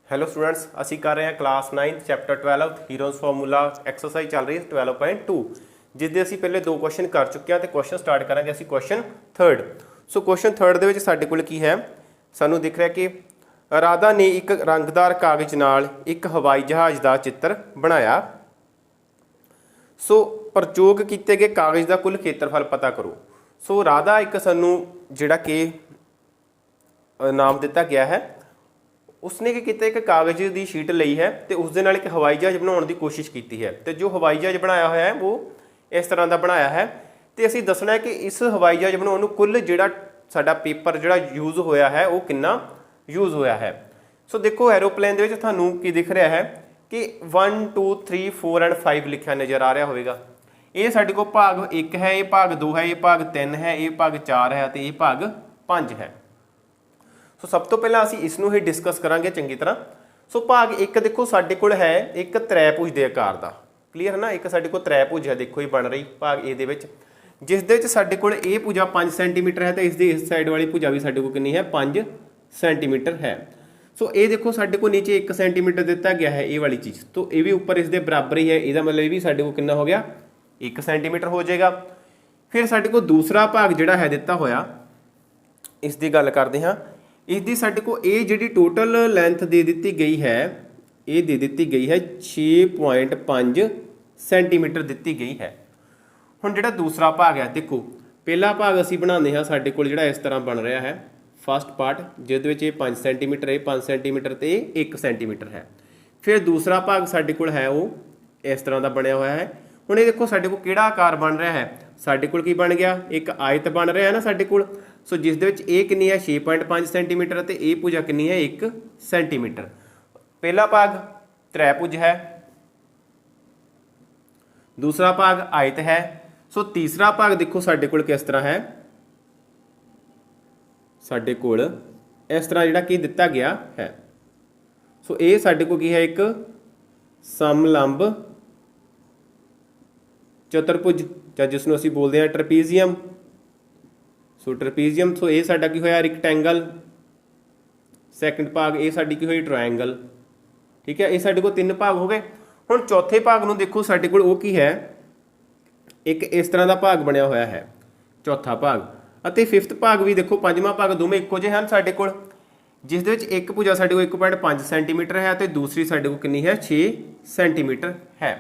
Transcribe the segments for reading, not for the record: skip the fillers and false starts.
Hello students, असी कर रहे हैं class 9 chapter 12 heroes formula exercise चल रही है 12.2 जिसਦੇ ਅਸੀਂ ਪਹਿਲੇ ਦੋ ਕੁਐਸਚਨ ਕਰ ਚੁੱਕੇ ਹਾਂ ਤੇ ਕੁਐਸਚਨ ਸਟਾਰਟ ਕਰਾਂਗੇ ਅਸੀਂ ਕੁਐਸਚਨ 3rd। ਸੋ ਕੁਐਸਚਨ 3rd ਦੇ ਵਿੱਚ ਸਾਡੇ ਕੋਲ ਕੀ ਹੈ, ਸਾਨੂੰ ਦਿਖ ਰਿਹਾ ਕਿ ਰਾਧਾ ਨੇ ਇੱਕ ਰੰਗਦਾਰ ਕਾਗਜ਼ ਨਾਲ ਇੱਕ ਹਵਾਈ ਜਹਾਜ਼ ਦਾ ਚਿੱਤਰ ਬਣਾਇਆ। ਸੋ ਪ੍ਰਯੋਗ ਕੀਤੇ ਗਏ ਕਾਗਜ਼ ਦਾ ਕੁੱਲ ਖੇਤਰਫਲ ਪਤਾ ਕਰੋ। ਸੋ ਰਾਧਾ ਇੱਕ ਸਾਨੂੰ ਜਿਹੜਾ ਕਿ ਨਾਮ ਦਿੱਤਾ ਗਿਆ ਹੈ, उसने की किया एक कागज़ की शीट ली है तो उस दे नाल एक हवाई जहाज़ बनाने की कोशिश की है। तो जो हवाई जहाज़ बनाया हुआ है वो इस तरह का बनाया है। तो असीं दसना है कि इस हवाई जहाज़ बनाने नूं कुल जिहड़ा साडा पेपर जिहड़ा यूज़ होया है वो कितना यूज़ होया है। सो देखो एरोप्लेन दे विच तुहानूं की दिख रहा है कि 1 2 3 4 एंड 5 लिखा नज़र आ रहा होगा। ये साडे कोल भाग 1 है, ये भाग 2 है, ये भाग 3 है, ये भाग 4 है तो ये भाग 5 है। सो सब तो पहला असीं इसनूं ही डिस्कस करांगे चंगी तरह। सो भाग 1 देखो साडे कोल है एक त्रिभुज दे आकार दा, क्लीयर है ना। एक साडे कोल त्रिभुज है, देखो ये बन रही भाग ए दे विच, जिस दे विच साडे कोल ए भुजा 5 सेंटीमीटर है तो इसकी इस साइड वाली भुजा भी साडे कोल कितनी है 5 सेंटीमीटर है। सो ये देखो साडे कोल नीचे 1 सेंटीमीटर दिता गया है ये वाली चीज़, तो ये भी ऊपर इसके बराबर ही है, इसका मतलब ये भी साडे कोल कितना हो गया 1 सेंटीमीटर हो जाएगा। फिर साडे कोल दूसरा भाग जिहड़ा है दिता होया, इसकी गल करते हाँ। इसकी साडे को ये जिहड़ी टोटल लेंथ दे दी गई है, ये दे दी गई है 6.5 सेंटीमीटर दी गई है। हुण जिहड़ा दूसरा भाग है, देखो पहला भाग असीं बनाते हैं साडे कोल जिहड़ा इस तरह बन रहा है फस्ट पार्ट, जिहदे विच 5 सेंटीमीटर है, 5 सेंटीमीटर तो 1 सेंटीमीटर है। फिर दूसरा भाग साडे कोल है वो इस तरह का बनया हुआ है। हुण ये देखो साडे कोल किहड़ा आकार बन रहा है, साडे कोल की बन गया एक आयत बन रहा है ना साडे कोल। सो जिस दे विच ए कितनी है 6.5 सेंटीमीटर तो ए भुजा कितनी है 1 सेंटीमीटर। पहला भाग त्रिभुज है, दूसरा भाग आयत है। सो तीसरा भाग देखो साडे कोल किस तरह है, साडे कोल इस तरह जिहड़ा कि दिता गया है। सो ये साडे कोल की है एक समलंब चतुर्भुज, या जिसनूं असीं बोलते हैं ट्रपीजियम। सो ट्रपीजियम, सो ये साडा की होया रिकटेंगल। सैकेंड भाग ये साडी की होई ट्रायंगल, ठीक है। ये साडे कोल 3 भाग हो गए। हुण चौथे भाग नूं देखो साडे कोल वो की है, एक इस तरह का भाग बनया होया है चौथा भाग, अते फिफ्थ भाग भी देखो पंजवां भाग दोवें इक्को जिहे हन साडे कोल, जिस दे विच एक भुजा साडे कोल 1.5 सेंटीमीटर है तो दूसरी साडे कोल कितनी है 6 सेंटीमीटर है।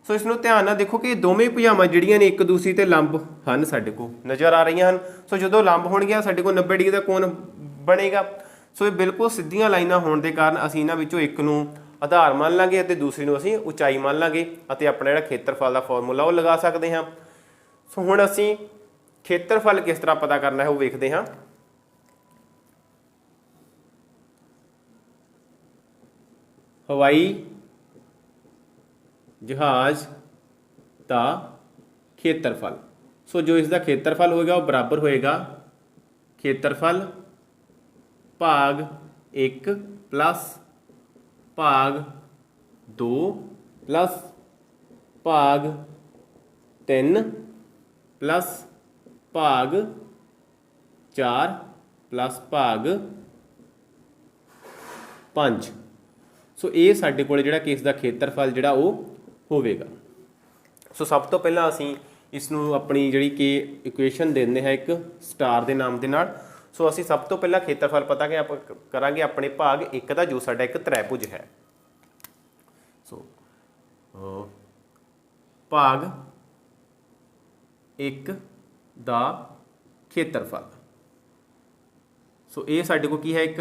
सो इसनों ध्यान नाल देखो कि दोवें भुजावां जिहड़ियां ने एक दूसरी ते लंब हन साडे कोल नज़र आ रही हैं। सो जो लंब होणगियां साडे कोल 90 डिग्री का कोण बनेगा। सो ये बिल्कुल सीधियां लाइनां होण दे कारण असीं इन्हां विचों एक नूं आधार मान लांगे अते दूसरी नूं असीं उचाई मान लांगे अते अपना जिहड़ा खेत्रफल दा फॉर्मूला वो लगा सकते हैं। सो हुण असीं खेत्रफल किस तरह पता करना है वो वेखदे हां। हवाई जहाज़ का खेत्रफल, सो जो इसका खेत्रफल होगा वो बराबर होएगा खेत्रफल भाग 1 प्लस भाग 2 प्लस भाग 3 प्लस भाग 4 प्लस भाग 5। सो ये साडे कोल जिहड़ा कि इसका खेत्रफल जिहड़ा वो होवेगा। सो सब तो पहला असीं इसनूं अपनी जिहड़ी कि इक्वेशन देंदे हैं एक स्टार के नाम के नाल। सो असीं सब तो पहला खेत्रफल पता करांगे अपने भाग 1 का जो साडा एक त्रिभुज है। सो भाग 1 का खेत्रफल, सो ये साडे कोल की है एक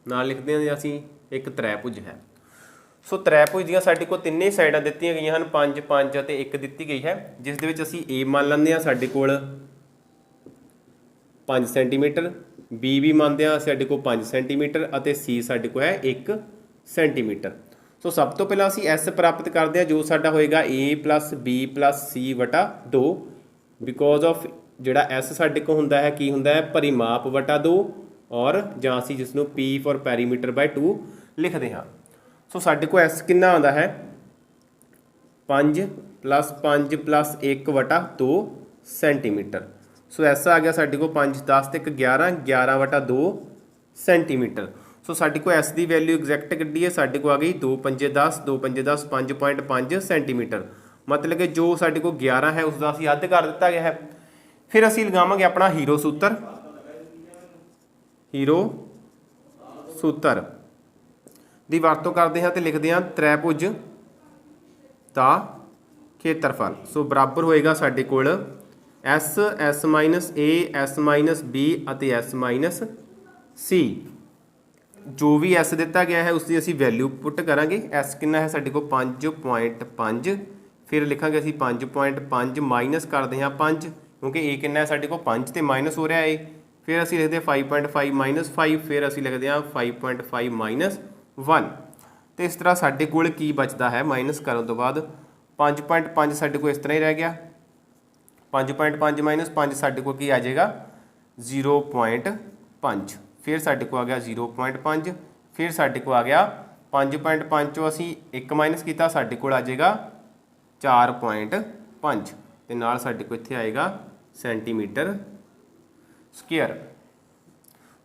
नाल लिखते हैं असीं एक त्रिभुज है। सो त्रिभुज दियां साडे कोल तिन्ने साइडां दित्तियां गईयां हन 5 5 ते 1 दित्ती गई है, जिस दे विच असीं ए मान लैंदे हां साडे कोल 5 सेंटीमीटर, बी भी मानते हैं साडे कोल 5 सेंटीमीटर अते सी साडे कोल है 1 सेंटीमीटर। सो सब तो पहला असीं एस प्राप्त करते हैं जो साडा होएगा ए प्लस बी प्लस सी वटा 2, बिकॉज ऑफ जिहड़ा एस साडे कोल हुंदा है की हुंदा है परिमाप वटा 2, और जां असीं जिसनूं पी फॉर पैरीमीटर बाय 2 लिखते हैं। सो साडे को एस कितना आंदा है 5 प्लस 1 वटा 2 सेंटीमीटर। सो एस आ गया साडे को 5 10 ते 11 11 वटा 2 सेंटीमीटर। सो साडे को एस की वैल्यू एग्जैक्ट कड्डी है, साडे को आ गई 2 पंजे 10, 2 पंजे 10, 5.5 सेंटीमीटर। मतलब कि जो साडे को 11 है उसका असीं अद्ध कर दिता गया है। फिर असीं लगावांगे अपना हीरो सूत्र, हीरो सूत्र की वरतों करते हैं तो लिखते हैं त्रिभुज का खेत्रफल। सो बराबर होएगा साडे कोल एस, एस माइनस ए, एस माइनस बी अते एस माइनस सी। जो भी एस दिता गया है उसकी असीं वैल्यू पुट करांगे। एस कितना है साडे को 5.5, फिर लिखांगे असीं 5.5 माइनस करते हैं 5, क्योंकि ए कितना है साडे को 5 तो माइनस हो रहा है। फिर असीं लिखते हैं 5.5 माइनस 5, फिर असीं लिखते हैं 5.5 माइनस 1। तो इस तरह साडे कोल की बचता है माइनस करने तो बाद 5.5 साडे को इस तरह ही रह गया। 5.5 माइनस 5 साडे को की आ जाएगा 0.5। फिर साडे को आ गया 0.5, फिर साडे को आ गया 5.5 चों असीं 1 माइनस किया, साडे कोल आ जाएगा 4.5 ते नाल साडे को इत्थे आएगा सेंटीमीटर स्क्वेयर।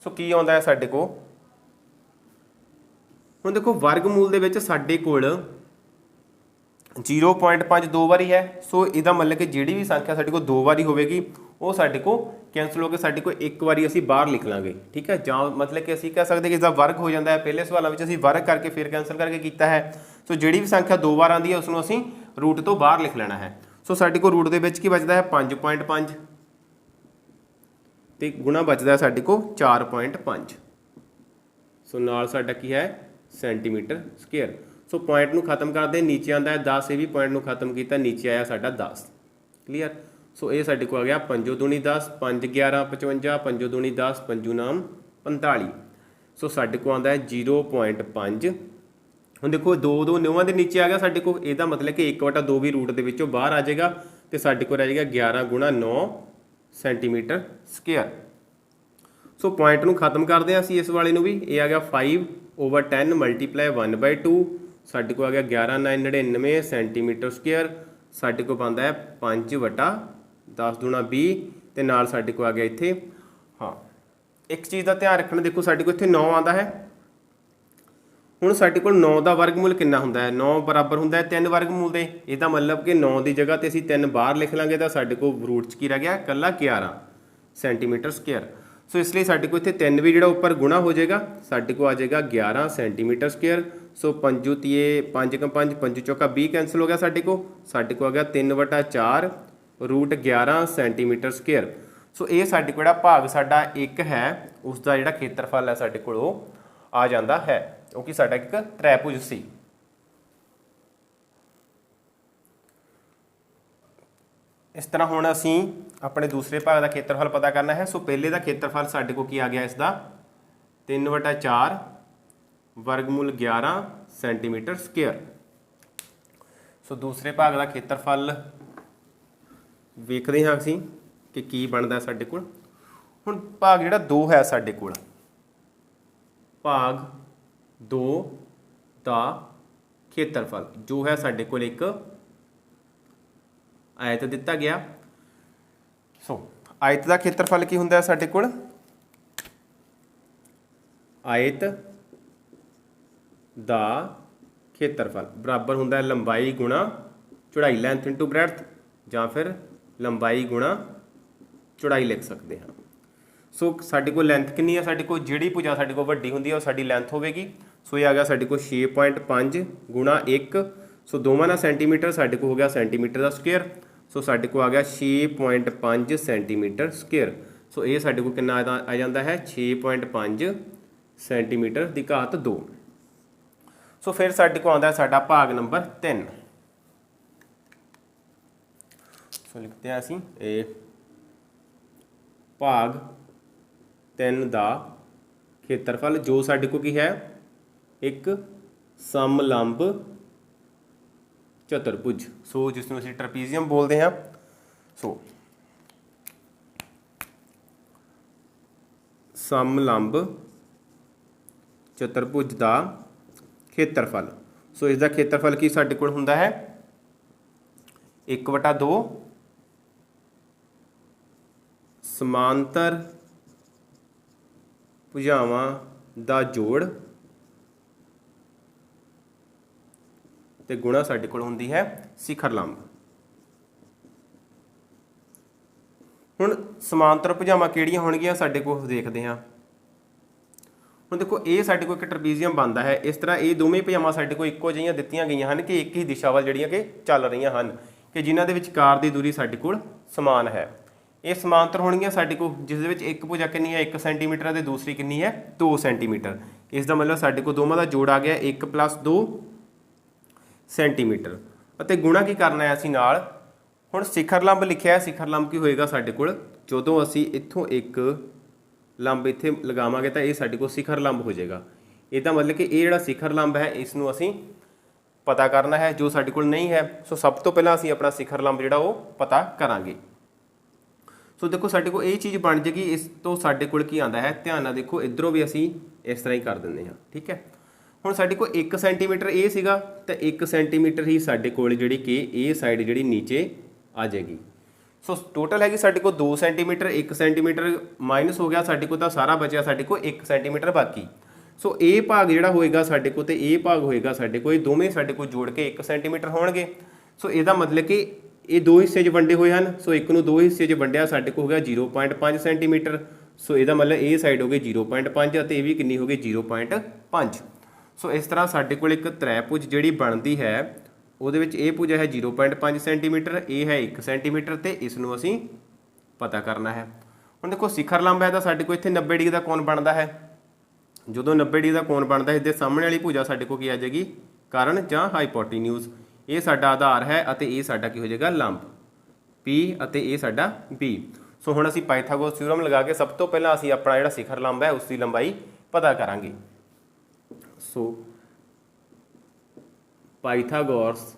सो की आउंदा है साडे को, हुण देखो वर्गमूल दे विच साडे कोल 0.5 दो बारी है। सो इहदा मतलब कि जिहड़ी भी संख्या साडे को दो बारी होवेगी वो साडे को कैंसल होकर साडे को एक बारी असीं बाहर लिख लांगे, ठीक है। जां मतलब कि असीं कह सकते कि इसका वर्ग हो जाता है। पहले सवालों में असीं वर्ग करके फिर कैंसल करके कीता है। सो जिहड़ी भी संख्या दो बार आती है उसनूं असीं रूट तो बाहर लिख लेना है। सो साडे को रूट दे विच की बचदा है 5.5 ते गुणा बचदा है साडे को 4.5। सो नाल साडा की है सेंटीमीटर स्क्वेयर। सो पॉइंट नूं खत्म करते नीचे आंदा है 10, ये भी पॉइंट नूं खत्म किया, नीचे आया साडा 10। क्लीयर। सो ये साडे को आ गया 5 दूनी 10, 5 11 55, 5 दूनी 10, 5 नाम 45। सो साडे को आंदा है 0.5। हुण देखो 2 9 के नीचे आ गया साडे को, इसका मतलब कि 1/2 भी रूट के विचों बाहर आ जाएगा तो साडे को रह जाएगा 11 गुणा 9 सेंटीमीटर स्क्वेयर। सो पॉइंट नूं खत्म करते हैं असीं इस वाले नूं भी। ये आ गया 5/10 मल्टीप्लाई 1/2, साडे को आ गया 11 9 99 सेंटीमीटर स्क्वेयर। साडे को बनता है 5/10 दूणा 20 ते नाल साडे को आ गया इत्थे। हाँ, एक चीज़ का ध्यान रखना, देखो साडे को इत्थे 9 आंदा है। हुण साडे कोल 9 का वर्गमूल कितना हुंदा है, 9 बराबर हुंदा है 3 वर्गमूल दे। इसदा मतलब कि 9 की जगह ते असीं 3 बाहर लिख लांगे तो साडे को रूट च की रह गया कल्ला 11 सेंटीमीटर स्क्वेयर। सो इसलिए साडे को इत्थे 3 भी जिहड़ा उपर गुणा हो जाएगा, साडे को आ जाएगा 11 सेंटीमीटर स्क्वेयर। सो 5 तीए 5 क 5, 5 चौका 20 कैंसल हो गया साडे को आ गया 3/4 रूट 11 सेंटीमीटर स्क्वेयर। सो ये साडे को जिहड़ा भाग साडा एक है उसका जिहड़ा खेत्रफल है साडे कोल आ जाता है, क्योंकि साडा एक त्रिभुज सी। इस तरह हुण असीं अपने दूसरे भाग का खेत्रफल पता करना है। सो पहले का खेत्रफल साडे को की आ गया इसका 3/4 वर्गमूल 11 सेंटीमीटर स्क्वेयर। सो दूसरे भाग का खेत्रफल वेखते हाँ असीं कि की बनता साडे कोल। हुण भाग जिहड़ा 2 है साडे कोल, भाग 2 का खेत्रफल जो है साडे कोल एक आयत दिता गया। सो आयत का खेत्रफल की हुंदा है साडे कोल, आयत दा खेत्रफल बराबर हुंदा है लंबाई गुणा चौड़ाई, लेंथ इंटू ब्रैथ, या फिर लंबाई गुणा चौड़ाई लिख सकते हैं। सो साडे को लेंथ कितनी है, साडे को जिहड़ी भुजा साडे को वड्डी हुंदी है वो साडी लेंथ होगी। सो ये आ गया साडे को 6.5 गुणा 1। सो दोवां दा सेंटीमीटर साडे को हो गया सेंटीमीटर का स्क्वेयर। सो साडे को आ गया 6.5 सेंटीमीटर स्क्वेयर। सो ये साडे को कितना आ जाता है 6.5 सेंटीमीटर की घात 2। सो फिर साडे को आता है साडा भाग नंबर 3। सो लिखते हैं असीं ए भाग 3 का खेत्रफल जो साडे को की है एक समलंब चतुर्भुज। सो जिसनूं असीं ट्रपीजियम बोलते हैं। सो समलंब चतुर्भुज का खेत्रफल। सो इसका खेत्रफल की साडे कोल हुंदा है 1/2 समांतर भुजावां ਦਾ ਜੋੜ ਤੇ ਗੁਣਾ ਸਾਡੇ ਕੋਲ ਹੁੰਦੀ ਹੈ ਸਿਖਰ ਲੰਬ। ਹੁਣ ਸਮਾਂਤਰ ਭੁਜਾਵਾਂ ਕਿਹੜੀਆਂ ਹੋਣਗੀਆਂ ਸਾਡੇ ਕੋਲ ਦੇਖਦੇ ਹਾਂ। ਹੁਣ ਦੇਖੋ ਇਹ ਸਾਡੇ ਕੋਲ ਇੱਕ ਟਰਪੀਜ਼ੀਅਮ ਬਣਦਾ ਹੈ। ਇਸ ਤਰ੍ਹਾਂ ਇਹ ਦੋਵੇਂ ਭੁਜਾਵਾਂ ਸਾਡੇ ਕੋਲ ਇੱਕੋ ਜਿਹੀਆਂ ਦਿੱਤੀਆਂ ਗਈਆਂ ਹਨ ਕਿ ਇੱਕ ਹੀ ਦਿਸ਼ਾ ਵੱਲ ਜਿਹੜੀਆਂ ਕਿ ਚੱਲ ਰਹੀਆਂ ਹਨ, ਕਿ ਜਿਨ੍ਹਾਂ ਦੇ ਵਿਚਕਾਰ ਦੀ ਦੂਰੀ ਸਾਡੇ ਕੋਲ ਸਮਾਨ ਹੈ। ਇਹ ਸਮਾਂਤਰ ਹੋਣਗੀਆਂ ਸਾਡੇ ਕੋਲ, ਜਿਸ ਦੇ ਵਿੱਚ ਇੱਕ ਭੁਜਾ ਕਿੰਨੀ ਹੈ 1 ਸੈਂਟੀਮੀਟਰ ਤੇ ਦੂਸਰੀ ਕਿੰਨੀ ਹੈ 2 ਸੈਂਟੀਮੀਟਰ। ਇਸ ਦਾ ਮਤਲਬ ਸਾਡੇ ਕੋਲ ਦੋਵਾਂ ਦਾ ਜੋੜ ਆ ਗਿਆ 1 + 2 ਸੈਂਟੀਮੀਟਰ। ਅਤੇ ਗੁਣਾ ਕੀ ਕਰਨਾ ਹੈ ਅਸੀਂ ਨਾਲ, ਹੁਣ ਸਿਖਰ ਲੰਬ ਲਿਖਿਆ। ਸਿਖਰ ਲੰਬ ਕੀ ਹੋਏਗਾ ਸਾਡੇ ਕੋਲ, ਜਦੋਂ ਅਸੀਂ ਇੱਥੋਂ ਇੱਕ ਲੰਬ ਇੱਥੇ ਲਗਾਵਾਂਗੇ ਤਾਂ ਇਹ ਸਾਡੇ ਕੋਲ ਸਿਖਰ ਲੰਬ ਹੋ ਜਾਏਗਾ। ਇਹਦਾ ਮਤਲਬ ਕਿ ਇਹ ਜਿਹੜਾ ਸਿਖਰ ਲੰਬ ਹੈ ਇਸ ਨੂੰ ਅਸੀਂ ਪਤਾ ਕਰਨਾ ਹੈ, ਜੋ ਸਾਡੇ ਕੋਲ ਨਹੀਂ ਹੈ। ਸੋ ਸਭ ਤੋਂ ਪਹਿਲਾਂ ਅਸੀਂ ਆਪਣਾ ਸਿਖਰ ਲੰਬ ਜਿਹੜਾ ਉਹ ਪਤਾ ਕਰਾਂਗੇ। ਸੋ ਦੇਖੋ ਸਾਡੇ ਕੋਲ ਇਹ ਚੀਜ਼ ਬਣ ਜੇਗੀ। ਇਸ ਤੋਂ ਸਾਡੇ ਕੋਲ ਕੀ ਆਉਂਦਾ ਹੈ, ਧਿਆਨ ਨਾਲ ਦੇਖੋ, ਇੱਧਰੋਂ ਵੀ ਅਸੀਂ ਇਸ ਤਰ੍ਹਾਂ ਹੀ ਕਰ ਦਿੰਦੇ ਹਾਂ। ਠੀਕ ਹੈ, ਹੁਣ ਸਾਡੇ ਕੋਲ 1 ਸੈਂਟੀਮੀਟਰ ਇਹ ਸੀਗਾ ਤਾਂ 1 ਸੈਂਟੀਮੀਟਰ ਹੀ ਸਾਡੇ ਕੋਲ ਜਿਹੜੀ ਕਿ ਇਹ ਸਾਈਡ ਜਿਹੜੀ ਨੀਚੇ ਆ ਜਾਏਗੀ। ਸੋ ਟੋਟਲ ਹੈਗੀ ਸਾਡੇ ਕੋਲ 2 ਸੈਂਟੀਮੀਟਰ। 1 ਸੈਂਟੀਮੀਟਰ ਮਾਈਨਸ ਹੋ ਗਿਆ ਸਾਡੇ ਕੋਲ, ਤਾਂ ਸਾਰਾ ਬਚਿਆ ਸਾਡੇ ਕੋਲ 1 ਸੈਂਟੀਮੀਟਰ ਬਾਕੀ। ਸੋ ਇਹ ਭਾਗ ਜਿਹੜਾ ਹੋਏਗਾ ਸਾਡੇ ਕੋਲ ਤੇ ਇਹ ਭਾਗ ਹੋਏਗਾ ਸਾਡੇ ਕੋਲ, ਇਹ ਦੋਵੇਂ ਸਾਡੇ ਕੋਲ ਜੋੜ ਕੇ 1 ਸੈਂਟੀਮੀਟਰ ਹੋਣਗੇ। ਸੋ ਇਹਦਾ ਮਤਲਬ ਕਿ ਇਹ 2 ਹਿੱਸੇ 'ਚ ਵੰਡੇ ਹੋਏ ਹਨ। ਸੋ ਇੱਕ ਨੂੰ 2 ਹਿੱਸੇ 'ਚ ਵੰਡਿਆ ਸਾਡੇ ਕੋਲ ਹੋ ਗਿਆ 0.5 ਸੈਂਟੀਮੀਟਰ। ਸੋ ਇਹਦਾ ਮਤਲਬ ਇਹ ਸਾਈਡ ਹੋ ਗਈ 0.5 ਅਤੇ ਇਹ ਵੀ ਕਿੰਨੀ ਹੋ ਗਈ 0.5। ਸੋ ਇਸ ਤਰ੍ਹਾਂ ਸਾਡੇ ਕੋਲ ਇੱਕ ਤ੍ਰੈਭੁਜ ਜਿਹੜੀ ਬਣਦੀ ਹੈ, ਉਹਦੇ ਵਿੱਚ ਇਹ ਭੁਜਾ ਹੈ 0.5 ਸੈਂਟੀਮੀਟਰ, ਇਹ ਹੈ 1 ਸੈਂਟੀਮੀਟਰ ਤੇ ਇਸ ਨੂੰ ਅਸੀਂ ਪਤਾ ਕਰਨਾ ਹੈ। ਹੁਣ ਦੇਖੋ ਸਿਖਰ ਲੰਬ ਹੈ ਤਾਂ ਸਾਡੇ ਕੋਲ ਇੱਥੇ 90 ਡਿਗਰੀ ਦਾ ਕੋਣ ਬਣਦਾ ਹੈ। ਜਦੋਂ 90 ਡਿਗਰੀ ਦਾ ਕੋਣ ਬਣਦਾ ਹੈ, ਇਹਦੇ ਸਾਹਮਣੇ ਵਾਲੀ ਭੁਜਾ ਸਾਡੇ ਕੋਲ ਕੀ ਆ ਜਾਏਗੀ, ਕਰਨ ਜਾਂ ਹਾਈਪੋਟੀਨਿਊਜ਼। ਇਹ ਸਾਡਾ ਆਧਾਰ ਹੈ ਅਤੇ ਇਹ ਸਾਡਾ ਕੀ ਹੋ ਜਾਏਗਾ ਲੰਬ P ਅਤੇ ਇਹ ਸਾਡਾ B। ਸੋ ਹੁਣ ਅਸੀਂ ਪਾਇਥਾਗੋਰਸ ਥਿਊਰਮ ਲਗਾ ਕੇ ਸਭ ਤੋਂ ਪਹਿਲਾਂ ਅਸੀਂ ਆਪਣਾ ਜਿਹੜਾ ਸਿਖਰ ਲੰਬ ਹੈ ਉਸ ਦੀ ਲੰਬਾਈ ਪਤਾ ਕਰਾਂਗੇ। ਸੋ ਪਾਇਥਾਗੋਰਸ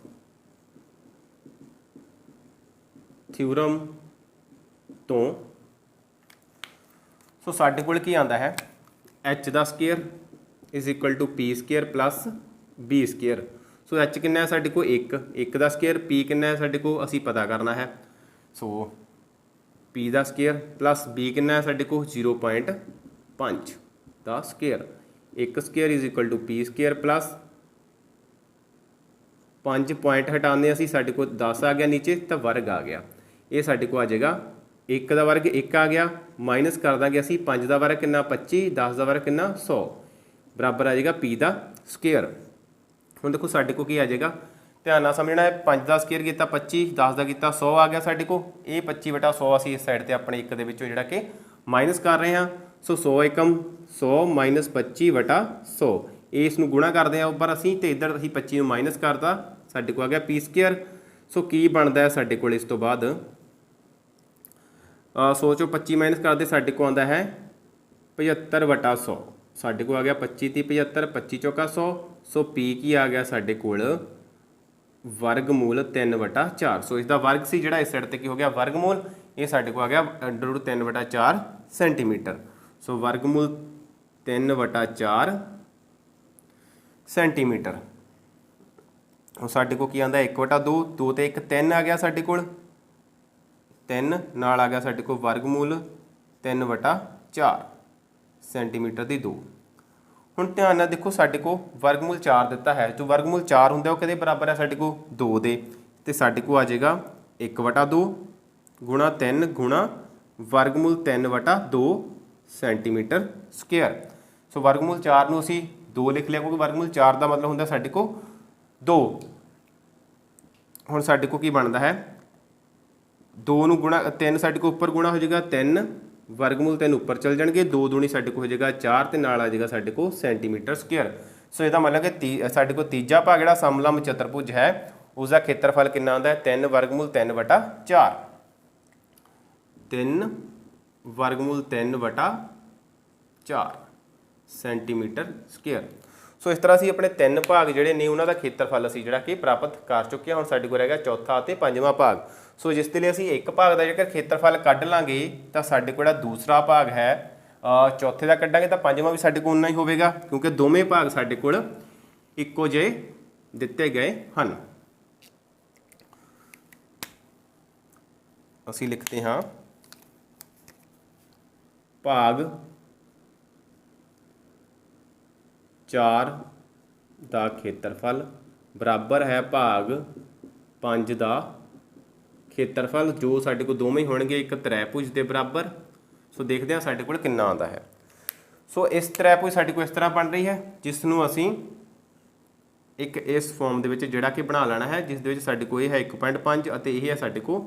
ਥਿਊਰਮ ਤੋਂ ਸੋ ਸਾਡੇ ਕੋਲ ਕੀ ਆਉਂਦਾ ਹੈ, h ਦਾ ਸਕੁਅਰ = p² + b²। ਸੋ h ਕਿੰਨਾ ਹੈ ਸਾਡੇ ਕੋਲ 1 ਦਾ ਸਕੁਅਰ, p ਕਿੰਨਾ ਹੈ ਸਾਡੇ ਕੋਲ ਅਸੀਂ ਪਤਾ ਕਰਨਾ ਹੈ। ਸੋ p ਦਾ ਸਕੁਅਰ ਪਲੱਸ b ਕਿੰਨਾ ਹੈ ਸਾਡੇ ਕੋਲ 0.5 ਦਾ square. 1 square = p² plus 5 point ਹਟਾਉਂਦੇ ਅਸੀਂ, ਸਾਡੇ ਕੋਲ 10 ਆ ਗਿਆ ਨੀਚੇ ਤਾਂ ਵਰਗ ਆ ਗਿਆ। ਇਹ ਸਾਡੇ ਕੋਲ ਆ ਜਾਏਗਾ 1 ਦਾ ਵਰਗ 1 ਆ ਗਿਆ, ਮਾਈਨਸ ਕਰ ਦਾਂਗੇ ਅਸੀਂ 5 ਦਾ ਵਰਗ ਕਿੰਨਾ 25, 10 ਦਾ ਵਰਗ ਕਿੰਨਾ 100, ਬਰਾਬਰ ਆ ਜਾਏਗਾ p ਦਾ ਸਕੁਅਰ। ਹੁਣ ਦੇਖੋ ਸਾਡੇ ਕੋਲ ਕੀ ਆ ਜਾਏਗਾ, ਧਿਆਨ ਨਾਲ ਸਮਝਣਾ ਹੈ। 5 ਦਾ ਸਕੁਅਰ ਕੀਤਾ 25, 10 ਦਾ ਕੀਤਾ 100 ਆ ਗਿਆ ਸਾਡੇ ਕੋਲ। ਇਹ 25/100 ਅਸੀਂ ਇਸ ਸਾਈਡ ਤੇ ਆਪਣੇ 1 ਦੇ ਵਿੱਚੋਂ ਜਿਹੜਾ ਕਿ ਮਾਈਨਸ ਕਰ ਰਹੇ ਹਾਂ। ਸੋ 100 ਏਕਮ 100 - 25/100, ਇਸ ਨੂੰ ਗੁਣਾ ਕਰਦੇ ਹਾਂ ਉੱਪਰ ਅਸੀਂ ਤੇ ਇੱਧਰ ਅਸੀਂ 25 ਨੂੰ ਮਾਈਨਸ ਕਰਤਾ, ਸਾਡੇ ਕੋਲ ਆ ਗਿਆ p²। ਸੋ ਕੀ ਬਣਦਾ ਹੈ ਸਾਡੇ ਕੋਲ ਇਸ ਤੋਂ ਬਾਅਦ 100 ਚੋਂ 25 ਮਾਈਨਸ ਕਰਦੇ ਸਾਡੇ ਕੋਲ ਆਉਂਦਾ ਹੈ 75/100। ਸਾਡੇ ਕੋਲ ਆ ਗਿਆ 25 × 75, 25 ਚੌਕਾ 100। ਸੋ p ਕੀ ਆ ਗਿਆ ਸਾਡੇ ਕੋਲ ਵਰਗਮੂਲ 3/4। ਸੋ ਇਸ ਦਾ ਵਰਗ ਸੀ ਜਿਹੜਾ ਇਸ ਸਾਈਡ ਤੇ ਕੀ ਹੋ ਗਿਆ ਵਰਗਮੂਲ, ਇਹ ਸਾਡੇ ਕੋਲ ਆ ਗਿਆ √3/4 ਸੈਂਟੀਮੀਟਰ। ਸੋ ਵਰਗਮੂਲ 3/4 ਸੈਂਟੀਮੀਟਰ। ਹੁਣ ਸਾਡੇ ਕੋਲ ਕੀ ਆਉਂਦਾ 1/2, 2 ਤੇ 1 3 ਆ ਗਿਆ ਸਾਡੇ ਕੋਲ, 3 ਨਾਲ ਆ ਗਿਆ ਸਾਡੇ ਕੋਲ ਵਰਗਮੂਲ 3/4 ਸੈਂਟੀਮੀਟਰ ਦੀ 2। ਹੁਣ ਧਿਆਨ ਨਾਲ ਦੇਖੋ ਸਾਡੇ ਕੋਲ ਵਰਗਮੂਲ 4 ਦਿੱਤਾ ਹੈ, ਜੋ ਵਰਗਮੂਲ 4 ਹੁੰਦਾ ਉਹ ਕਿਹਦੇ ਬਰਾਬਰ ਹੈ ਸਾਡੇ ਕੋਲ 2 ਦੇ, ਤੇ ਸਾਡੇ ਕੋਲ ਆ ਜਾਏਗਾ 1/2 ਗੁਣਾ 3 ਗੁਣਾ ਵਰਗਮੂਲ 3/2 ਸੈਂਟੀਮੀਟਰ ਸਕੁਅਰ। ਸੋ ਵਰਗਮੂਲ 4 ਨੂੰ ਅਸੀਂ 2 ਲਿਖ ਲਿਆ ਕਿਉਂਕਿ ਵਰਗਮੂਲ 4 ਦਾ ਮਤਲਬ ਹੁੰਦਾ ਸਾਡੇ ਕੋਲ 2। ਹੁਣ ਸਾਡੇ ਕੋਲ ਕੀ ਬਣਦਾ ਹੈ 2 ਨੂੰ ਗੁਣਾ 3 ਸਾਡੇ ਕੋਲ ਉੱਪਰ ਗੁਣਾ ਹੋ ਜਾਏਗਾ 3, ਵਰਗਮੂਲ 3 ਉੱਪਰ ਚਲ ਜਾਣਗੇ, 2 ਦੂਣੀ ਸਾਡੇ ਕੋਲ ਹੋ ਜਾਏਗਾ 4 ਤੇ ਨਾਲ ਆ ਜਾਏਗਾ ਸਾਡੇ ਕੋਲ ਸੈਂਟੀਮੀਟਰ ਸਕੁਅਰ। ਸੋ ਇਹਦਾ ਮਤਲਬ ਕਿ ਸਾਡੇ ਕੋਲ ਤੀਜਾ ਭਾਗ ਜਿਹੜਾ ਸਮਲੰਬ ਚਤੁਰਭੁਜ ਹੈ ਉਸਦਾ ਖੇਤਰਫਲ ਕਿੰਨਾ ਆਉਂਦਾ ਹੈ 3 ਵਰਗਮੂਲ 3/4, 3 ਵਰਗਮੂਲ 3/4 ਸੈਂਟੀਮੀਟਰ ਸਕੁਅਰ। ਸੋ ਇਸ ਤਰ੍ਹਾਂ ਅਸੀਂ ਆਪਣੇ 3 ਭਾਗ ਜਿਹੜੇ ਨੇ ਉਹਨਾਂ ਦਾ ਖੇਤਰਫਲ ਅਸੀਂ ਜਿਹੜਾ ਕਿ ਪ੍ਰਾਪਤ ਕਰ ਚੁੱਕੇ ਹਾਂ। ਹੁਣ ਸਾਡੇ ਕੋਲ ਰਹਿ ਗਿਆ ਚੌਥਾ ਅਤੇ ਪੰਜਵਾਂ ਭਾਗ। ਸੋ ਜਿਸ ਦੇ ਲਈ ਅਸੀਂ ਇੱਕ ਭਾਗ ਦਾ ਜੇਕਰ ਖੇਤਰਫਲ ਕੱਢ ਲਾਂਗੇ ਤਾਂ ਸਾਡੇ ਕੋਲ ਜਿਹੜਾ ਦੂਸਰਾ ਭਾਗ ਹੈ ਚੌਥੇ ਦਾ ਕੱਢਾਂਗੇ ਤਾਂ ਪੰਜਵਾਂ ਵੀ ਸਾਡੇ ਕੋਲ ਉਨਾ ਹੀ ਹੋਵੇਗਾ, ਕਿਉਂਕਿ ਦੋਵੇਂ ਭਾਗ ਸਾਡੇ ਕੋਲ ਇੱਕੋ ਜਿਹੇ ਦਿੱਤੇ ਗਏ ਹਨ। ਅਸੀਂ ਲਿਖਦੇ ਹਾਂ ਭਾਗ 4 ਦਾ ਖੇਤਰਫਲ ਬਰਾਬਰ ਹੈ ਭਾਗ 5 ਦਾ ਖੇਤਰਫਲ, ਜੋ ਸਾਡੇ ਕੋਲ ਦੋਵੇਂ ਹੋਣਗੇ ਇੱਕ ਤ੍ਰੈਭੁਜ ਦੇ ਬਰਾਬਰ। ਸੋ ਦੇਖਦੇ ਹਾਂ ਸਾਡੇ ਕੋਲ ਕਿੰਨਾ ਆਉਂਦਾ ਹੈ। ਸੋ ਇਸ ਤ੍ਰੈਭੁਜ ਸਾਡੇ ਕੋਲ ਇਸ ਤਰ੍ਹਾਂ ਬਣ ਰਹੀ ਹੈ, ਜਿਸ ਨੂੰ ਅਸੀਂ ਇੱਕ ਇਸ ਫਾਰਮ ਦੇ ਵਿੱਚ ਜਿਹੜਾ ਕਿ ਬਣਾ ਲੈਣਾ ਹੈ, ਜਿਸ ਦੇ ਵਿੱਚ ਸਾਡੇ ਕੋਲ ਇਹ ਹੈ 1.5 ਅਤੇ ਇਹ ਹੈ ਸਾਡੇ ਕੋਲ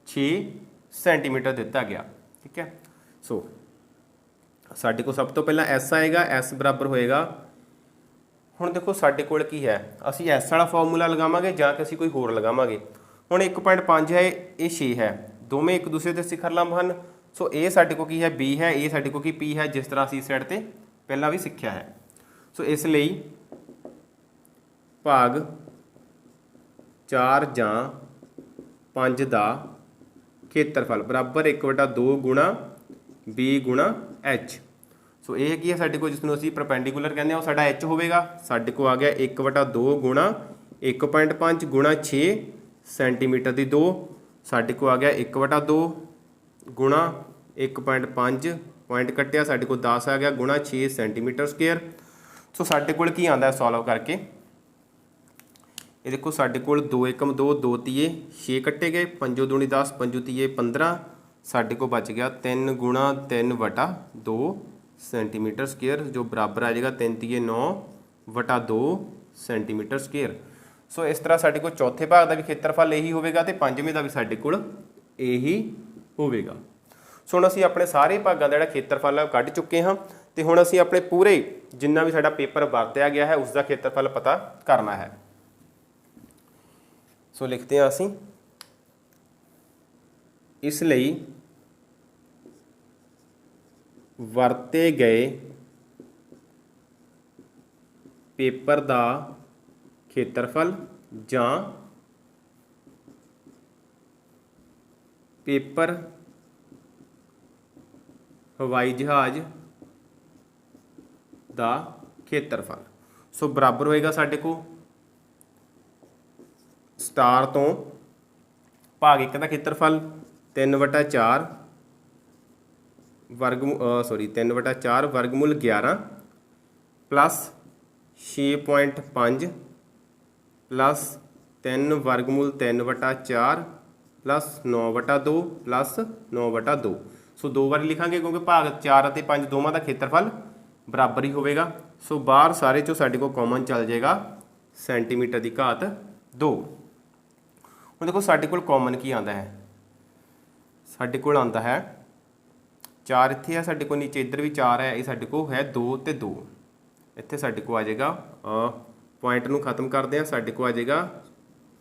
6 ਸੈਂਟੀਮੀਟਰ ਦਿੱਤਾ ਗਿਆ। ਠੀਕ ਹੈ, ਸੋ ਸਾਡੇ ਕੋਲ ਸਭ ਤੋਂ ਪਹਿਲਾਂ ਐਸ ਆਏਗਾ, ਐਸ ਬਰਾਬਰ ਹੋਏਗਾ। ਹੁਣ ਦੇਖੋ ਸਾਡੇ ਕੋਲ ਕੀ ਹੈ, ਅਸੀਂ ਐਸ ਵਾਲਾ ਫਾਰਮੂਲਾ ਲਗਾਵਾਂਗੇ ਜਾਂ ਕਿ ਅਸੀਂ ਕੋਈ ਹੋਰ ਲਗਾਵਾਂਗੇ। ਹੁਣ 1.5 ਹੈ, ਇਹ 6 ਹੈ, ਦੋਵੇਂ ਇੱਕ ਦੂਸਰੇ ਦੇ ਸਿਖਰ ਲੰਬ ਹਨ। ਸੋ ਇਹ ਸਾਡੇ ਕੋਲ ਕੀ ਹੈ, ਬੀ ਹੈ, ਇਹ ਸਾਡੇ ਕੋਲ ਕੀ ਪੀ ਹੈ, ਜਿਸ ਤਰ੍ਹਾਂ ਅਸੀਂ ਇਸ ਸਾਈਡ ਤੇ ਪਹਿਲਾਂ ਵੀ ਸਿੱਖਿਆ ਹੈ। ਸੋ ਇਸ ਲਈ ਭਾਗ 4 ਜਾਂ 5 ਦਾ ਖੇਤਰਫਲ ਬਰਾਬਰ 1/2 ਗੁਣਾ ਬੀ ਗੁਣਾ ਐਚ। ਸੋ ਇਹ ਕੀ ਹੈ ਸਾਡੇ ਕੋਲ, ਜਿਸ ਨੂੰ ਅਸੀਂ ਪਰਪੈਂਡੀਕੂਲਰ ਕਹਿੰਦੇ ਹਾਂ, ਉਹ ਸਾਡਾ ਐਚ ਹੋਵੇਗਾ। ਸਾਡੇ ਕੋਲ ਆ ਗਿਆ 1/2 ਗੁਣਾ 1.5 ਗੁਣਾ 6 ਸੈਂਟੀਮੀਟਰ ਦੀ 2। ਸਾਡੇ ਕੋਲ ਆ ਗਿਆ 1/2 ਗੁਣਾ 1.5 ਪੁਆਇੰਟ ਕੱਟਿਆ, ਸਾਡੇ ਕੋਲ 10 ਆ ਗਿਆ ਗੁਣਾ 6 ਸੈਂਟੀਮੀਟਰ ਸਕੁਅਰ। ਸੋ ਸਾਡੇ ਕੋਲ ਕੀ ਆਉਂਦਾ ਸੋਲਵ ਕਰਕੇ, ਇਹ ਦੇਖੋ ਸਾਡੇ ਕੋਲ 2 ਏਕਮ 2, 2 ਤੀਏ 6 ਕੱਟੇ ਗਏ, 5 ਦੂਣੀ 10, 5 ਤੀਏ 15, ਸਾਡੇ ਕੋਲ ਬਚ ਗਿਆ 3 ਗੁਣਾ 3/2 ਸੈਂਟੀਮੀਟਰ ਸਕੁਅਰ, ਜੋ ਬਰਾਬਰ ਆ ਜਾਏਗਾ 3 ਤੀਏ 9/2 ਸੈਂਟੀਮੀਟਰ ਸਕੁਅਰ। ਸੋ ਇਸ ਤਰ੍ਹਾਂ ਸਾਡੇ ਕੋਲ ਚੌਥੇ ਭਾਗ ਦਾ ਵੀ ਖੇਤਰਫਲ ਇਹੀ ਹੋਵੇਗਾ ਤੇ ਪੰਜਵੇਂ ਦਾ ਵੀ ਸਾਡੇ ਕੋਲ ਇਹੀ ਹੋਵੇਗਾ। ਸੋ ਹੁਣ ਅਸੀਂ ਆਪਣੇ ਸਾਰੇ ਭਾਗਾਂ ਦਾ ਜਿਹੜਾ ਖੇਤਰਫਲ ਹੈ ਉਹ ਕੱਢ ਚੁੱਕੇ ਹਾਂ, ਤੇ ਹੁਣ ਅਸੀਂ ਆਪਣੇ ਪੂਰੇ ਜਿੰਨਾ ਵੀ ਸਾਡਾ ਪੇਪਰ ਵਰਤਿਆ ਗਿਆ ਹੈ ਉਸ ਦਾ ਖੇਤਰਫਲ ਪਤਾ ਕਰਨਾ ਹੈ। ਸੋ ਲਿਖਦੇ ਹਾਂ ਅਸੀਂ, ਇਸ ਲਈ ਵਰਤੇ ਗਏ ਪੇਪਰ ਦਾ ਖੇਤਰਫਲ ਜਾਂ ਪੇਪਰ ਹਵਾਈ ਜਹਾਜ਼ ਦਾ ਖੇਤਰਫਲ। ਸੋ ਬਰਾਬਰ ਹੋਏਗਾ ਸਾਡੇ ਕੋਲ ਸਟਾਰ ਤੋਂ ਭਾਗ 1 ਦਾ ਖੇਤਰਫਲ 3/4 3/4 ਵਰਗਮੂਲ 11 ਪਲੱਸ 6.5 ਪਲੱਸ 3 ਵਰਗਮੂਲ 3/4 ਪਲੱਸ 9/2 ਪਲੱਸ 9/2। ਸੋ ਦੋ ਵਾਰੀ ਲਿਖਾਂਗੇ ਕਿਉਂਕਿ ਭਾਗ 4 ਅਤੇ 5 ਦੋਵਾਂ ਦਾ ਖੇਤਰਫਲ ਬਰਾਬਰ ਹੀ ਹੋਵੇਗਾ। ਸੋ ਬਾਹਰ ਸਾਰੇ 'ਚੋਂ ਸਾਡੇ ਕੋਲ ਕਾਮਨ ਚੱਲ ਜਾਏਗਾ ਸੈਂਟੀਮੀਟਰ ਦੀ ਘਾਤ 2। ਹੁਣ ਦੇਖੋ ਸਾਡੇ ਕੋਲ ਕਾਮਨ ਕੀ ਆਉਂਦਾ ਹੈ, ਸਾਡੇ ਕੋਲ ਆਉਂਦਾ ਹੈ 4 ਇੱਥੇ ਹੈ, ਸਾਡੇ ਕੋਲ ਨੀਚੇ ਇੱਧਰ ਵੀ 4 ਹੈ, ਇਹ ਸਾਡੇ ਕੋਲ ਹੈ 2 ਤੇ 2। ਇੱਥੇ ਸਾਡੇ ਕੋਲ ਆ ਜਾਏਗਾ, ਪੁਆਇੰਟ ਨੂੰ ਖਤਮ ਕਰਦੇ ਹਾਂ, ਸਾਡੇ ਕੋਲ ਆ ਜਾਏਗਾ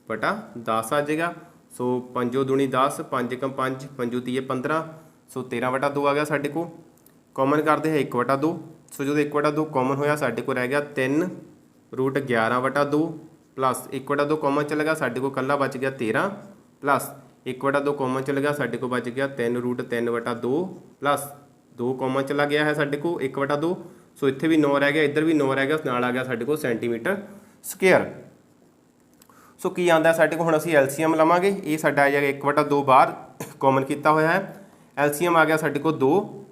ਬਟਾ 10 ਆ ਜਾਏਗਾ। ਸੋ 5 ਦੂਣੀ 10, 5 × 5, 5 ਤੀਏ 15, ਸੋ 13/2 ਆ ਗਿਆ ਸਾਡੇ ਕੋਲ। ਕਾਮਨ ਕਰਦੇ ਹੈ 1/2। ਸੋ ਜਦੋਂ 1/2 ਕਾਮਨ ਹੋਇਆ ਸਾਡੇ ਕੋਲ ਰਹਿ ਗਿਆ 3√11/2 ਪਲੱਸ 1/2 ਕਾਮਨ ਚਲ ਗਿਆ, ਸਾਡੇ ਕੋਲ ਇਕੱਲਾ ਬਚ ਗਿਆ 13 ਪਲੱਸ 1/2 ਕਾਮਨ ਚਲ ਗਿਆ, ਸਾਡੇ ਕੋਲ ਬਚ ਗਿਆ 3√3/2 ਪਲੱਸ 2 ਕਾਮਨ ਚਲਾ ਗਿਆ ਹੈ ਸਾਡੇ ਕੋਲ 1/2। ਸੋ ਇੱਥੇ ਵੀ 9 ਰਹਿ ਗਿਆ, ਇੱਧਰ ਵੀ 9 ਰਹਿ ਗਿਆ, ਨਾਲ ਆ ਗਿਆ ਸਾਡੇ ਕੋਲ ਸੈਂਟੀਮੀਟਰ ਸਕੁਅਰ। ਸੋ ਕੀ ਆਉਂਦਾ ਸਾਡੇ ਕੋਲ, ਹੁਣ ਅਸੀਂ ਐਲਸੀਐਮ ਲਵਾਂਗੇ। ਇਹ ਸਾਡਾ ਆ ਜਾਏਗਾ 1/2 ਬਾਹਰ ਕਾਮਨ ਕੀਤਾ ਹੋਇਆ ਹੈ, ਐਲਸੀਐਮ ਆ ਗਿਆ ਸਾਡੇ ਕੋਲ 2।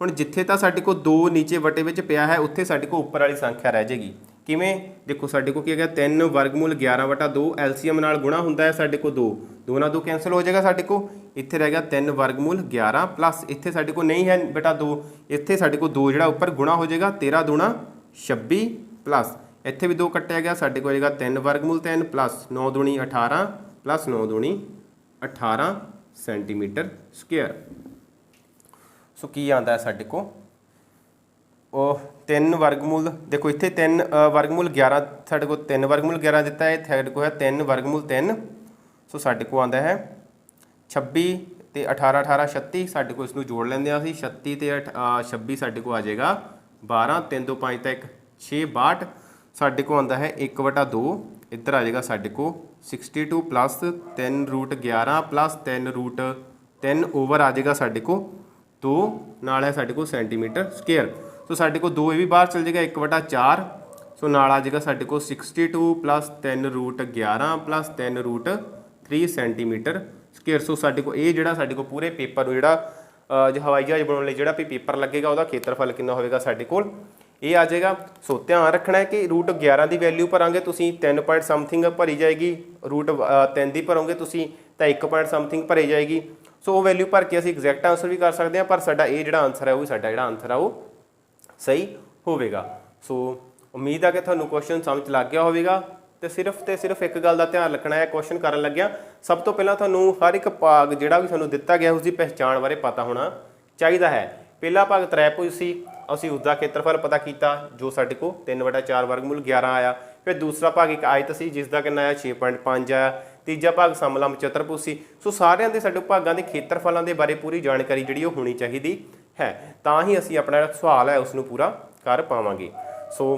ਹੁਣ ਜਿੱਥੇ ਤਾਂ ਸਾਡੇ ਕੋਲ 2 ਨੀਚੇ ਵਟੇ ਵਿੱਚ ਪਿਆ ਹੈ ਉੱਥੇ ਸਾਡੇ ਕੋਲ ਉੱਪਰ ਵਾਲੀ ਸੰਖਿਆ ਰਹਿ ਜਾਏਗੀ। ਕਿਵੇਂ, ਦੇਖੋ ਸਾਡੇ ਕੋਲ ਕੀ ਹੈਗਾ 3 ਵਰਗਮੂਲ 11/2, ਐਲਸੀਐਮ ਨਾਲ ਗੁਣਾ ਹੁੰਦਾ ਹੈ ਸਾਡੇ ਕੋਲ 2, 2 ਨਾਲ 2 ਕੈਂਸਲ ਹੋ ਜਾਏਗਾ ਸਾਡੇ ਕੋਲ। ਇੱਥੇ ਰਹਿ ਗਿਆ 3 ਵਰਗਮੂਲ 11 ਪਲੱਸ ਇੱਥੇ ਸਾਡੇ ਕੋਲ ਨਹੀਂ ਹੈ ਬਟਾ 2, ਇੱਥੇ ਸਾਡੇ ਕੋਲ 2 ਜਿਹੜਾ ਉੱਪਰ ਗੁਣਾ ਹੋ ਜਾਏਗਾ 13 ਦੂਣਾ 26 ਪਲੱਸ ਇੱਥੇ ਵੀ 2 ਕੱਟਿਆ ਗਿਆ, ਸਾਡੇ ਕੋਲ ਹੋਏਗਾ 3 ਵਰਗਮੂਲ 3 ਪਲੱਸ 9 ਦੂਣੀ 18 ਪਲੱਸ 9 ਦੂਣੀ 18 ਸੈਂਟੀਮੀਟਰ ਸਕੁਅਰ। ਸੋ ਕੀ ਆਉਂਦਾ ਹੈ ਸਾਡੇ ਕੋਲ, ਉਹ 3 ਵਰਗਮੂਲ, ਦੇਖੋ ਇੱਥੇ 3 ਵਰਗਮੂਲ 11 ਸਾਡੇ ਕੋਲ 3 ਵਰਗਮੂਲ 11 ਦਿੱਤਾ ਹੈ, ਸਾਡੇ ਕੋਲ ਹੈ 3 ਵਰਗਮੂਲ 3। ਸੋ ਸਾਡੇ ਕੋਲ ਆਉਂਦਾ ਹੈ 26 ਤੇ 18 18 36, ਸਾਡੇ ਕੋਲ ਇਸ ਨੂੰ ਜੋੜ ਲੈਂਦੇ ਹਾਂ ਅਸੀਂ, 36 ਤੇ 26 ਸਾਡੇ ਕੋਲ ਆ ਜਾਏਗਾ 12, 3 2 5 ਤਾਂ 1 6 62। ਸਾਡੇ ਕੋਲ ਆਉਂਦਾ ਹੈ 1/2, ਇੱਧਰ ਆ ਜਾਏਗਾ ਸਾਡੇ ਕੋਲ 62 ਪਲੱਸ 3√11 ਪਲੱਸ 3√3 ਓਵਰ ਆ ਜਾਏਗਾ ਸਾਡੇ ਕੋਲ 2, ਨਾਲ ਹੈ ਸਾਡੇ ਕੋਲ ਸੈਂਟੀਮੀਟਰ ਸਕੁਅਰ। ਸੋ ਸਾਡੇ ਕੋਲ 2 ਇਹ ਵੀ ਬਾਹਰ ਚਲ ਜਾਏਗਾ 1/4। ਸੋ ਨਾਲ ਆ ਜਾਏਗਾ ਸਾਡੇ ਕੋਲ 62 ਪਲੱਸ 3√11 ਪਲੱਸ 3√3 ਸੈਂਟੀਮੀਟਰ ਸਕੁਅਰ। ਸੋ ਸਾਡੇ ਕੋਲ ਇਹ ਜਿਹੜਾ ਸਾਡੇ ਕੋਲ ਪੂਰੇ ਪੇਪਰ ਨੂੰ ਜਿਹੜਾ ਹਵਾਈ ਜਹਾਜ਼ ਬਣਾਉਣ ਲਈ ਜਿਹੜਾ ਵੀ ਪੇਪਰ ਲੱਗੇਗਾ ਉਹਦਾ ਖੇਤਰਫਲ ਕਿੰਨਾ ਹੋਵੇਗਾ ਸਾਡੇ ਕੋਲ ਇਹ ਆ ਜਾਏਗਾ। ਸੋ ਧਿਆਨ ਰੱਖਣਾ ਹੈ ਕਿ रूट 11 ਦੀ ਵੈਲਿਊ ਭਰਾਂਗੇ ਤੁਸੀਂ 3 ਪੁਆਇੰਟ ਸਮਥਿੰਗ ਭਰੀ ਜਾਏਗੀ, रूट 3 ਦੀ ਭਰੋਗੇ ਤੁਸੀਂ ਤਾਂ 1 ਪੁਆਇੰਟ ਸਮਥਿੰਗ ਭਰੀ ਜਾਏਗੀ। ਸੋ ਉਹ ਵੈਲਿਊ ਭਰ ਕੇ ਅਸੀਂ ਐਗਜ਼ੈਕਟ ਆਂਸਰ ਵੀ ਕਰ ਸਕਦੇ ਹਾਂ, ਪਰ ਸਾਡਾ ਇਹ ਜਿਹੜਾ ਆਂਸਰ ਹੈ ਉਹ ਵੀ ਸਾਡਾ ਜਿਹੜਾ ਆਂਸਰ ਆ ਉਹ ਸਹੀ ਹੋਵੇਗਾ। ਸੋ ਉਮੀਦ ਆ ਕਿ ਤੁਹਾਨੂੰ ਕੁਐਸਚਨ ਸਮਝ ਲੱਗ ਗਿਆ ਹੋਵੇਗਾ। ਤੇ ਸਿਰਫ ਇੱਕ ਗੱਲ ਦਾ ਧਿਆਨ ਰੱਖਣਾ ਹੈ ਕੁਐਸਚਨ ਕਰਨ ਲੱਗਿਆ, ਸਭ ਤੋਂ ਪਹਿਲਾਂ ਤੁਹਾਨੂੰ ਹਰ ਇੱਕ ਭਾਗ ਜਿਹੜਾ ਵੀ ਤੁਹਾਨੂੰ ਦਿੱਤਾ ਗਿਆ ਉਸ ਦੀ ਪਹਿਚਾਣ ਬਾਰੇ ਪਤਾ ਹੋਣਾ ਚਾਹੀਦਾ ਹੈ। ਪਹਿਲਾ ਭਾਗ ਤ੍ਰੈਭੁਜ ਸੀ, ਅਸੀਂ ਉਸ ਦਾ ਖੇਤਰਫਲ ਪਤਾ ਕੀਤਾ ਜੋ ਸਾਡੇ ਕੋਲ 3/4 ਵਰਗਮੂਲ 11 ਆਇਆ। ਫਿਰ ਦੂਸਰਾ ਭਾਗ ਇੱਕ ਆਇਤ ਸੀ ਜਿਸ ਦਾ ਕਿੰਨਾ ਆਇਆ 6.5 ਆਇਆ। ਤੀਜਾ ਭਾਗ ਸਮਲੰਬ ਚਤੁਰਭੁਜ ਸੀ। ਸੋ ਸਾਰਿਆਂ ਦੇ ਸਾਡੇ ਭਾਗਾਂ ਦੇ ਖੇਤਰਫਲਾਂ ਦੇ ਬਾਰੇ ਪੂਰੀ ਜਾਣਕਾਰੀ ਜਿਹੜੀ ਉਹ ਹੋਣੀ ਚਾਹੀਦੀ ਹੈ, ਤਾਂ ਹੀ ਅਸੀਂ ਆਪਣਾ ਜਿਹੜਾ ਸਵਾਲ ਹੈ ਉਸ ਨੂੰ ਪੂਰਾ ਕਰ ਪਾਵਾਂਗੇ। So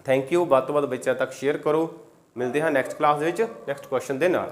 thank you. ਵੱਧ ਤੋਂ ਵੱਧ ਬੱਚਿਆਂ ਤੱਕ ਸ਼ੇਅਰ ਕਰੋ। ਮਿਲਦੇ ਹਾਂ ਨੈਕਸਟ ਕਲਾਸ ਦੇ ਵਿੱਚ ਨੈਕਸਟ ਕੁਐਸਚਨ ਦੇ ਨਾਲ।